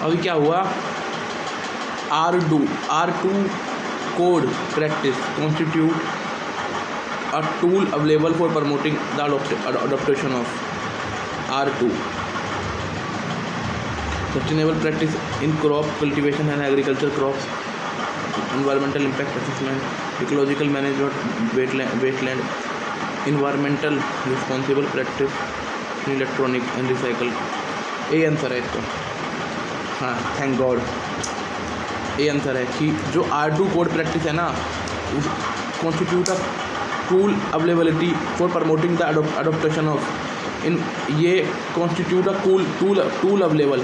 अभी क्या हुआ, R2 code practice constitute a tool available for promoting the adaptation of R2 sustainable practice in crop cultivation and agriculture, crops environmental impact assessment, ecological management, wasteland, environmental responsible practice in electronic and recycle। ये answer है इसका, हाँ thank God ये answer है कि जो R2 code practice है ना, constitute a tool availability for promoting the adoption of in, ये constitute a tool available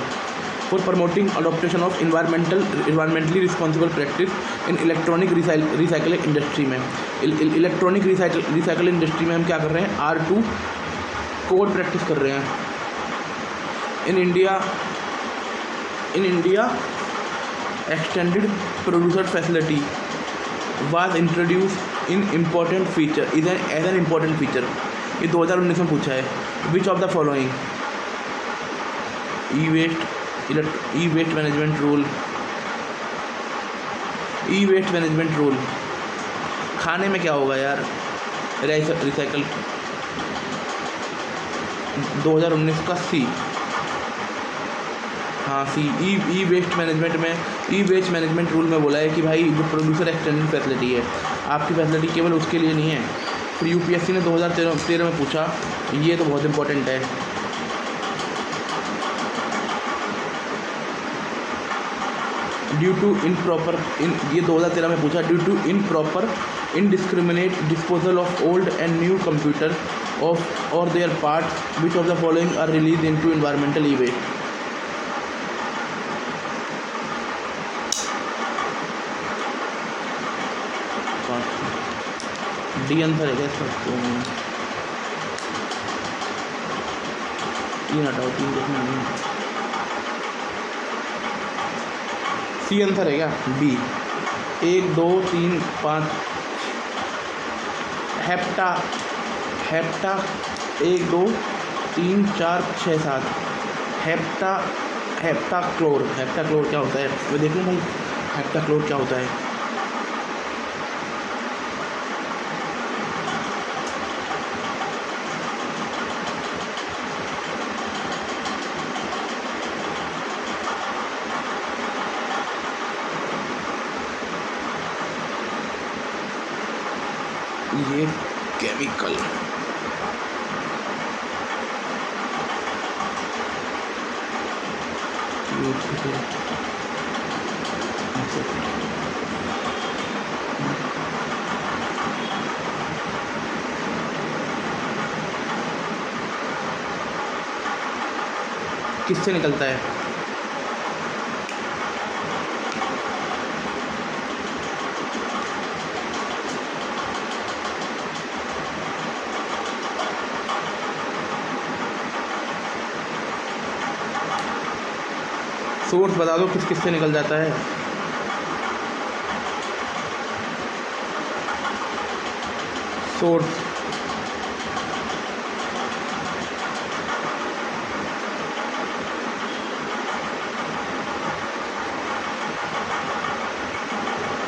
for promoting adoption of environmentally responsible practice in electronic recycling industry में। Electronic recycling industry में हम क्या कर रहे हैं, R2 कोड प्रैक्टिस कर रहे हैं। In India extended producer facility was introduce in important feature as an important feature. ये 2019 में पूछा है, which of the following, E waste management rule, खाने में क्या होगा यार, रिसाइकल 2019 का सी, हाँ सी। ई वेस्ट मैनेजमेंट रूल में बोला है कि भाई जो प्रोड्यूसर एक्सटेंडेड फैसिलिटी है, आपकी फैसिलिटी केवल उसके लिए नहीं है। फिर यूपीएससी ने 2013 में पूछा, ये तो बहुत इंपॉर्टेंट है। ड्यू टू ये 2013 में पूछा, due to improper indiscriminate disposal of old and new computer of और their part, which of the following are release into environmental e waste. The answer है क्या इसका, तीन हटाओ, तीन देखना नहीं, सी आंसर है क्या, बी 1 2 3 5 हेप्टा 1 2 3 4 6 7 हेप्टाक्लोर क्या होता है, मैं देखूँ भाई हेप्टाक्लोर क्या होता है। ये केमिकल किससे निकलता है, सोर्स बता दो किस से निकल जाता है। सोर्स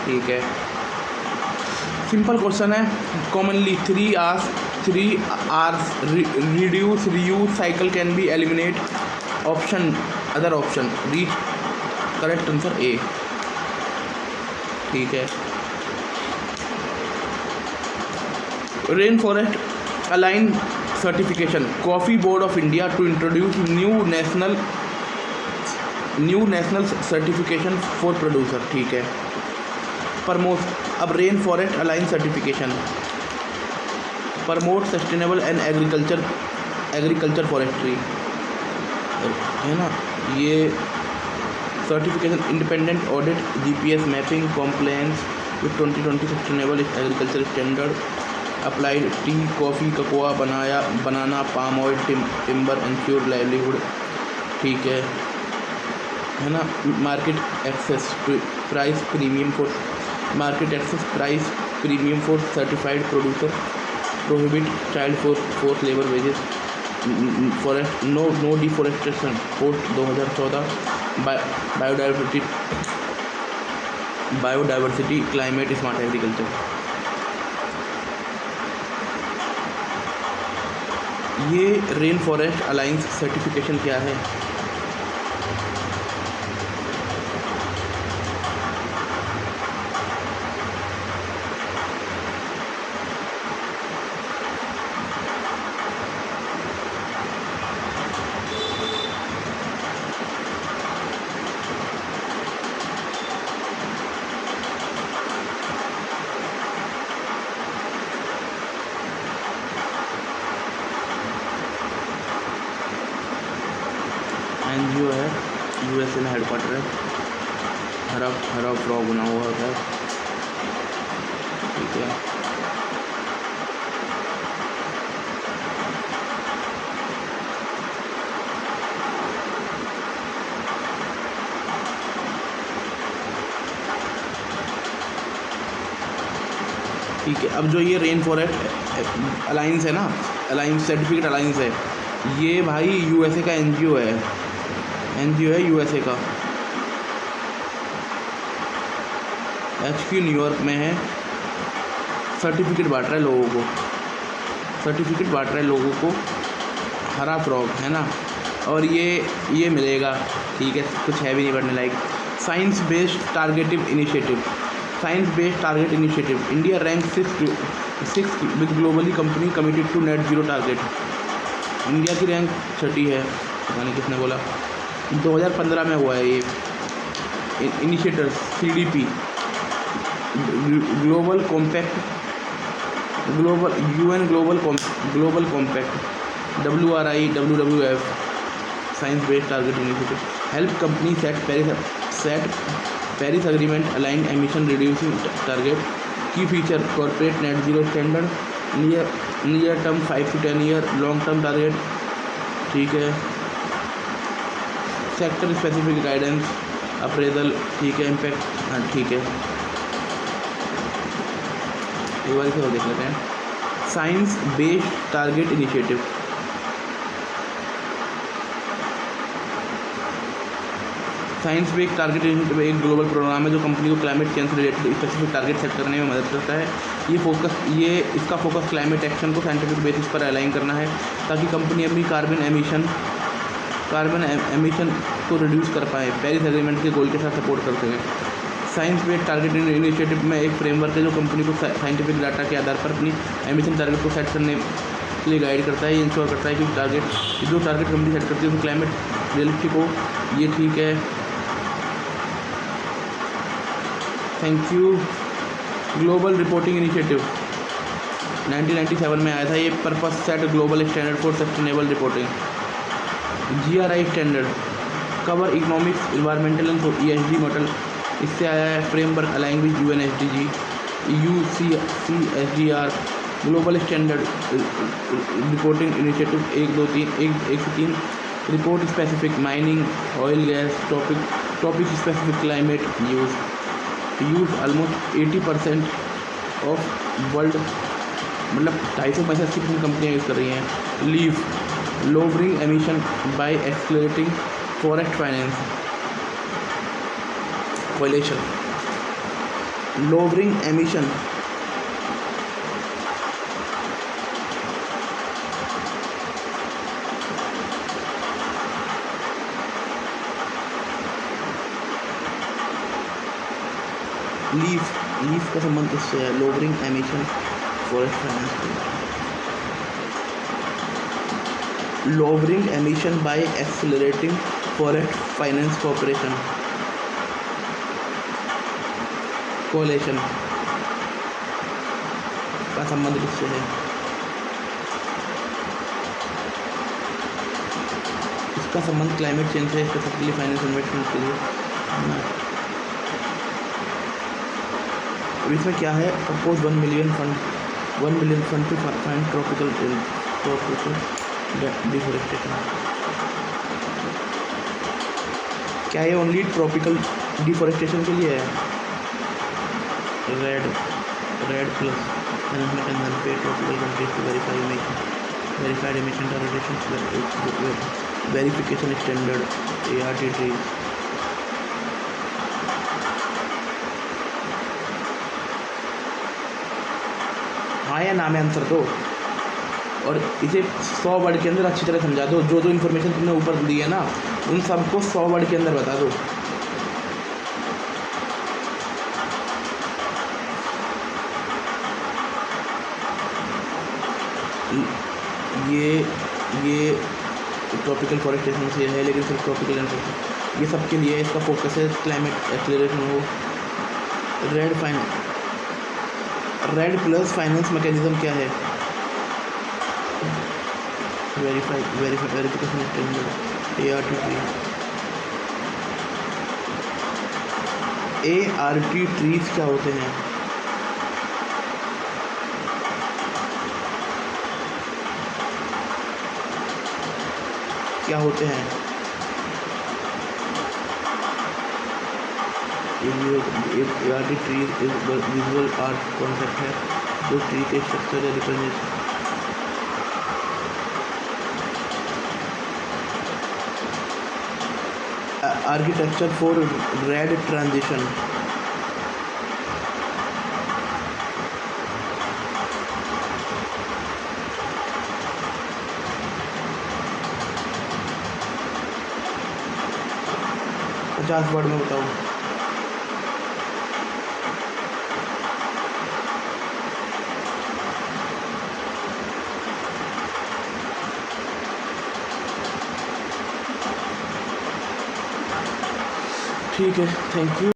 ठीक है, सिंपल क्वेश्चन है। Commonly 3 R's reduce reuse cycle can be eliminate, option other option, reach correct answer A, ठीक है। Rainforest alliance certification, coffee board of India to introduce new national certification for producer, ठीक है। Promote, अब rainforest alliance certification promote sustainable and agriculture forestry है ना। ये certification independent audit GPS mapping compliance with 2020 sustainable agriculture standard applied tea coffee ककोआ banana palm oil timber ensure livelihood, ठीक है ना। Market access price premium for certified producer, prohibit child force labour wages, forest no deforestation post 2014, biodiversity biodiversity, climate smart agriculture. ये rain forest alliance certification क्या है? NGO है, USA में headquarter है, हरा फ्रॉग बना हुआ है। ठीक है, ठीक है। अब जो ये रेन फॉरेस्ट अलायंस है ना, अलायंस सर्टिफिकेट अलायंस है, ये भाई यूएसए का एनजीओ है, यूएसए का। HQ न्यूयॉर्क में है। सर्टिफिकेट बांट रहा है लोगों को, हरा फ्रॉग है ना। और ये मिलेगा, ठीक है, कुछ है भी नहीं पढ़ने लायक। Science based target initiative, India rank 6 with globally company committed to net zero target. India की रैंक 6 है, पता नहीं किसने बोला। 2015 में हुआ है ये initiators, CDP, global compact, UN global compact, WRI, science based target initiative, help company set Paris agreement align emission reducing target, की feature corporate net zero standard, near term 5 to 10 year, long term target. ठीक है, sector specific guidance, appraisal, ठीक है, impact, हाँ ठीक है। एक बार इसे और देख लेते हैं। Science based target initiative, science based target initiative एक ग्लोबल प्रोग्राम है जो कंपनी को क्लाइमेट चेंज से रिलेटेड स्पेसिफिक टारगेट सेट करने में मदद करता है। इसका फोकस क्लाइमेट एक्शन को साइंटिफिक बेसिस पर अलाइन करना है ताकि कंपनी अपनी कार्बन एमिशन को रिड्यूस कर पाए, पेरिस एग्रीमेंट के गोल के साथ सपोर्ट कर सकें। साइंस बेस्ड टारगेट इनिशिएटिव में एक फ्रेमवर्क है जो कंपनी को साइंटिफिक डाटा के आधार पर अपनी एमिशन टारगेट को सेट करने के लिए गाइड करता है। ये इंश्योर करता है कि जो टारगेट कंपनी सेट करती है वो क्लाइमेट रियलिस्टिक हो। ये ठीक है, thank you. Global reporting initiative 1997 में आया था ये। Purpose set global standard for sustainable reporting. GRI standard cover economics, environmental and ESG model, इससे आया है। Framework align with UN SDG, UCSDR, global standard reporting initiative 1 से 3, report specific mining, oil gas, topic specific climate use almost 80% of world, मतलब 265% कंपनियाँ use कर रही हैं। Leave lowering emission bye accelerating forest finance coalition, lowering emission LEAF का संबंध इससे है। Lowering emission forest finance, lowering emission by accelerating forest finance corporation coalition का संबंध इससे है। इसका संबंध क्लाइमेट चेंज से स्पेसिफिकली फाइनेंस इन्वेस्टमेंट के लिए। इसमें क्या है? Propose 1 million fund to find tropical deforestation. क्या ये ओनली ट्रॉपिकल डिफॉरेस्टेशन के लिए है? Red plus management and help tropical countries to verified emission targets, verification standard, ART trees, हाँ या ना में आंसर दो, और इसे 100 वर्ड के अंदर अच्छी तरह समझा दो। जो जो इन्फॉर्मेशन तुमने ऊपर दी है ना, उन सबको 100 वर्ड के अंदर बता दो। ये ट्रॉपिकल फॉरेस्टेशन से है, लेकिन सिर्फ ट्रॉपिकल एंड ये सब के लिए इसका फोकस है क्लाइमेट एक्सेलरेशन हो। रेड प्लस फाइनेंस मैकेनिज्म क्या है? वेरिफिकेशन ART ट्रीज क्या होते हैं? क्या होते हैं? ART tree visual art concept है जो ट्री के स्ट्रक्चर या representation architecture for red transition. पचास वर्ड में बताओ। ठीक है, थैंक यू।